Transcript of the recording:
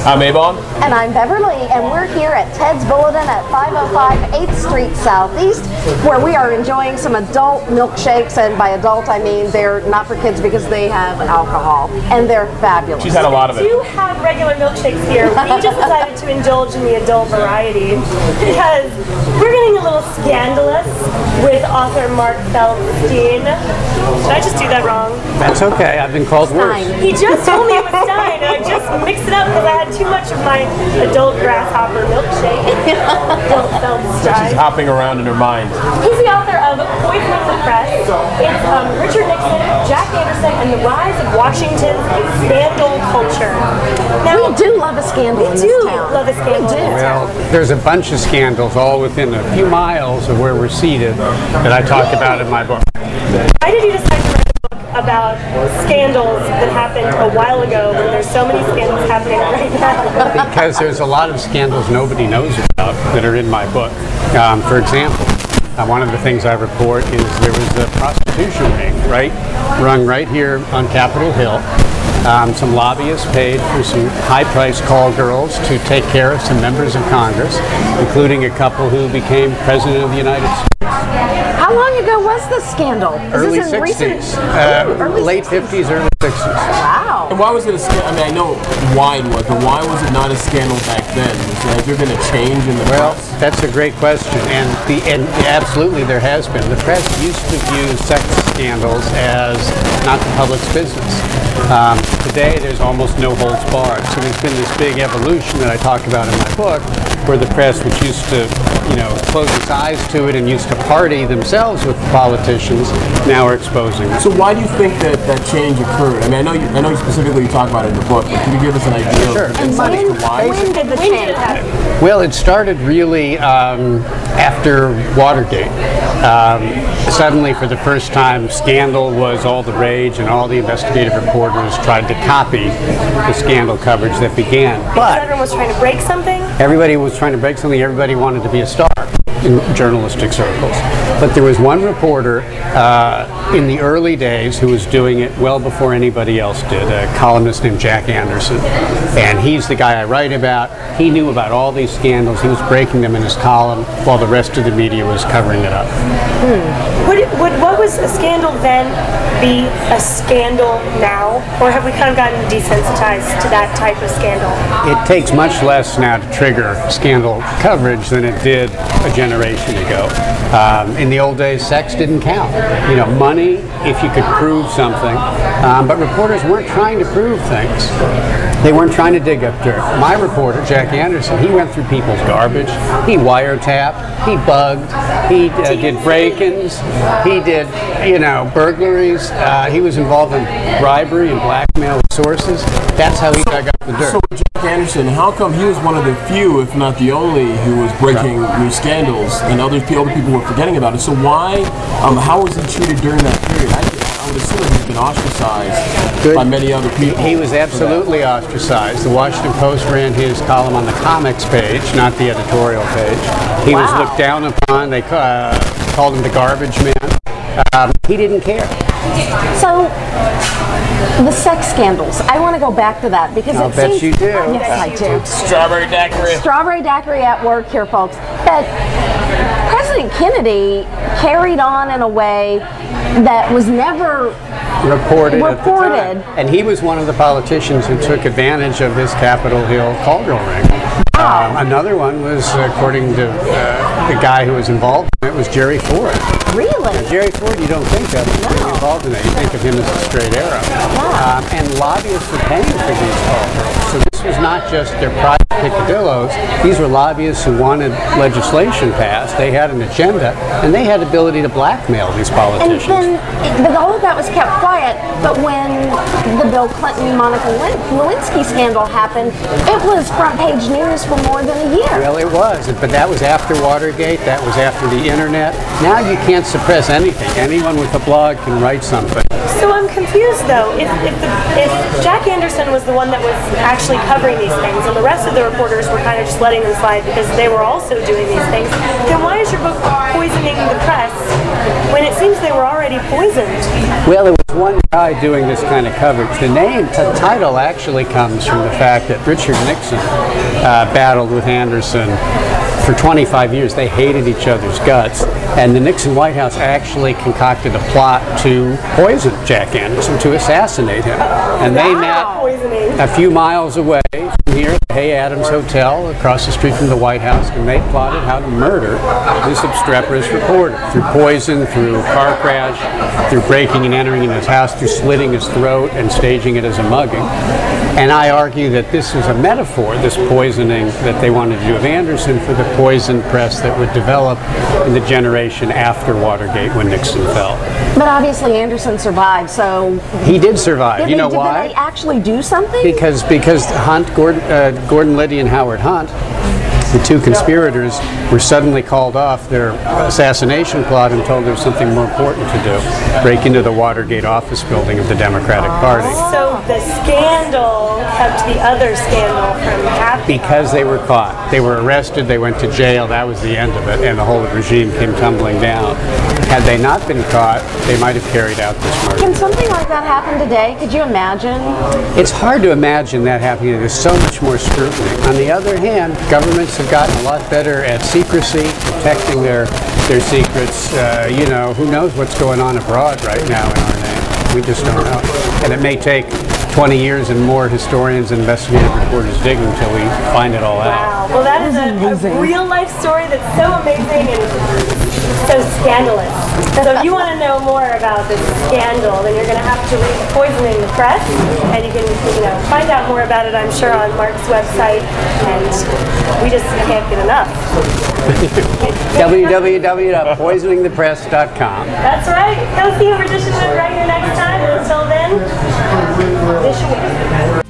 I'm Ebong. And I'm Beverly, and we're here at Ted's Bulletin at 505 8th Street Southeast, where we are enjoying some adult milkshakes, and by adult I mean they're not for kids because they have alcohol, and they're fabulous. She's had a lot of it. We do have regular milkshakes here. We just decided to indulge in the adult variety because we're getting a little scandalous with author Mark Feldstein. Did I just do that wrong? That's okay. I've been called worse. He just told me it was Stein, and I just mixed it up because I had too much of my adult grasshopper milkshake. Adult Feldstein. She's hopping around in her mind. He's the author of Poisoning the Press. It's Richard Nixon, Jack Anderson, and the Rise of Washington's Scandal Culture. Now, we do love a scandal in this town. Love a scandal in this town. Well, there's a bunch of scandals all within a few miles of where we're seated that I talked about in my book. Why did you decide to write a book about scandals that happened a while ago when there's so many scandals happening right now? Because there's a lot of scandals nobody knows about that are in my book. For example, one of the things I report is there was a prostitution ring rung right here on Capitol Hill. Some lobbyists paid for some high-priced call girls to take care of some members of Congress, including a couple who became President of the United States. How long ago was this scandal? Early 60s. Late 50s, early 60s. Wow. And why was it a scandal? I mean, I know why it was, but why was it not a scandal back then? Has there been a change in the press? That's a great question, and absolutely there has been. The press used to view sex scandals as not the public's business. Today, there's almost no holds barred. So there's been this big evolution that I talk about in my book, where the press, which used to, close its eyes to it and used to party themselves with politicians, now are exposing it. So why do you think that change occurred? I mean, I know you specifically talk about it in the book, but can you give us an idea Sure. of insight as to why? When did the change happen? Well, it started really after Watergate. Suddenly, for the first time, scandal was all the rage, and all the investigative reporters tried to copy the scandal coverage that began. But everyone was trying to break something? Everybody was trying to break something. Everybody wanted to be a star in journalistic circles. But there was one reporter in the early days who was doing it well before anybody else did, a columnist named Jack Anderson. And he's the guy I write about. He knew about all these scandals. He was breaking them in his column while the rest of the media was covering it up. Would was a scandal then be a scandal now? Or have we kind of gotten desensitized to that type of scandal? It takes much less now to trigger scandal coverage than it did a generation ago. In the old days, sex didn't count. Money, if you could prove something. But reporters weren't trying to prove things. They weren't trying to dig up dirt. My reporter, Jack Anderson, he went through people's garbage. He wiretapped. He bugged. He did break-ins. He did, burglaries. He was involved in bribery and blackmail with sources. That's how he dug up the dirt. So Jack Anderson, how come he was one of the few, if not the only, who was breaking new scandals, and other people were forgetting about it? So why? How was he treated during that period? I would assume he's been ostracized by many other people. He was absolutely ostracized. The Washington Post ran his column on the comics page, not the editorial page. He was looked down upon. They called him the garbage man. He didn't care. So, the sex scandals. I want to go back to that because I'll it bet seems... you do. Yes, I do. Strawberry daiquiri. Strawberry daiquiri at work here, folks. But President Kennedy carried on in a way that was never reported. At the time. And he was one of the politicians who took advantage of this Capitol Hill call girl ring. Another one was, according to the guy who was involved in it, was Jerry Ford. Really? Now, Jerry Ford, you don't think of being involved in it. You think of him as a straight arrow. And lobbyists were paying for these call girls. So this was not just their private picadillos. These were lobbyists who wanted legislation passed. They had an agenda, and they had the ability to blackmail these politicians. And then all of that was kept quiet, but when the Bill Clinton-Monica Lewinsky scandal happened, it was front page news for more than a year. Well, it was, but that was after Watergate. That was after the internet. Now you can't suppress anything. Anyone with a blog can write something. So I'm confused, though. If Jack Anderson was the one that was actually covering these things, and the rest of the reporters were kind of just letting them slide because they were also doing these things, then why is your book poisoning the press when it seems they were already poisoned? Well, it was one guy doing this kind of coverage. The title actually comes from the fact that Richard Nixon battled with Anderson for 25 years. They hated each other's guts, and the Nixon White House actually concocted a plot to poison Jack Anderson, to assassinate him. And they met a few miles away from here at the Hay Adams Hotel across the street from the White House, and they plotted how to murder this obstreperous reporter through poison, through car crash, through breaking and entering in his house, through slitting his throat and staging it as a mugging. And I argue that this is a metaphor, this poisoning that they wanted to do of Anderson, for the poison press that would develop in the generation after Watergate when Nixon fell. But obviously Anderson survived, so... He did survive. You know why? Did they actually do something? Because Gordon Liddy and Howard Hunt, the two conspirators, were suddenly called off their assassination plot and told there was something more important to do: break into the Watergate office building of the Democratic Party. So the scandal kept the other scandal from happening. Because they were caught. They were arrested, they went to jail, that was the end of it, and the whole regime came tumbling down. Had they not been caught, they might have carried out this murder. Can something like that happen today? Could you imagine? It's hard to imagine that happening. There's so much more scrutiny. On the other hand, governments have gotten a lot better at secrecy, protecting their secrets. You know, who knows what's going on abroad right now in our name? We just don't know. And it may take 20 years and more historians and investigative reporters digging until we find it all out. Wow. Well, that is a real-life story that's so amazing and so scandalous. So if you want to know more about this scandal, then you're going to have to read Poisoning the Press, and you can, find out more about it, I'm sure, on Mark's website, and we just can't get enough. www.poisoningthepress.com. That's right. Go see who we're dishing with right here next time, and until then, dish away.